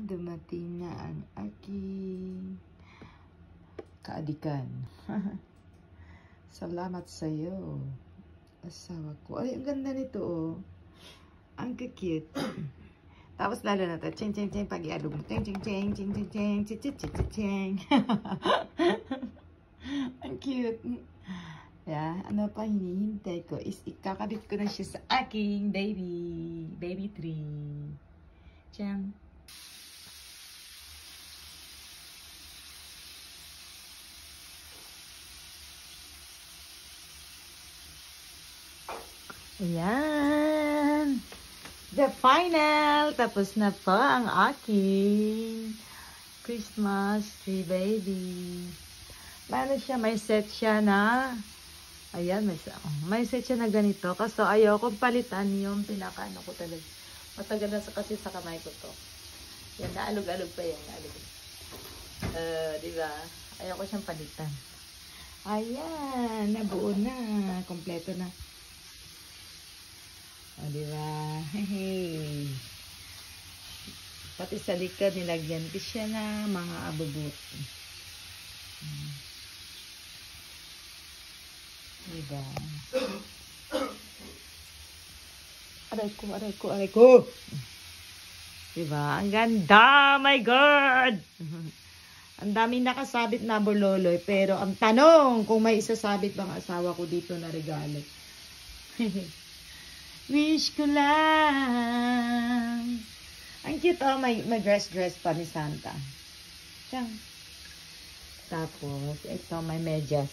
dumating na ang aking kaadikan. Salamat sa iyo, asawa ko. Ay, ang ganda nito, oh. Ang cute. Tapos lalo na to, ching ching ching, pag i-alog mo, ching ching ching, ching ching ching, ching ching ching ching. Ang cute. Yeah, ano pa hinihintay ko is ikakabit ko na siya sa aking baby tree. Tiyang. Ayan. The final. Tapos na po ang aking Christmas tree baby. Paano siya? May set siya na. Ayan, may set siya na ganito. Kaso ayaw kong palitan yung pinaka-ano ko talaga. Matagal na kasi sa kamay ko to. Yan, naalog-alog pa yan. Diba? Ayaw ko siyang palitan. Ayan, nabuo na. Kompleto na. O, diba? Hey. Pati sa likod, nilagyan ko siya na mga abubot. Diba? Aray ko. Diba? Ang ganda! My God! Ang daming nakasabit na bololoy. Pero ang tanong, kung may isasabit bang asawa ko dito na regalo. Wish ko lang. Ang cute, oh. May dress pa ni Santa. Tiyang. Tapos, ito, may medyas.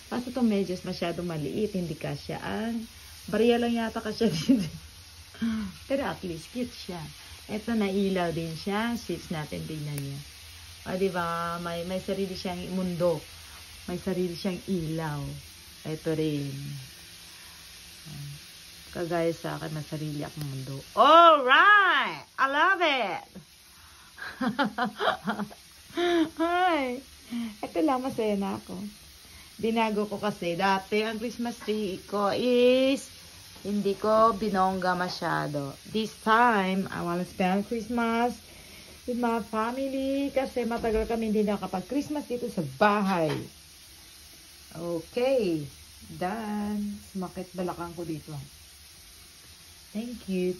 Kaso itong medyas masyadong maliit. Hindi kasya. Ang bariya lang yata kasya dito. Pero at least, cute siya. Ito, nailaw din siya. Switch natin, tingnan niya. O, diba? May sarili siyang mundo. May sarili siyang ilaw. Ito rin. Kagaya sa akin, may sarili akong mundo. Alright! I love it! Hi! Ito lang, masaya na ako. Binago ko kasi. Dati, ang Christmas tree ko is hindi ko binongga masyado. This time, I want to spend Christmas with my family kasi matagal kami hindi nakapag-Christmas dito sa bahay. Okay. Done. Sumakit balakang ko dito. Thank you.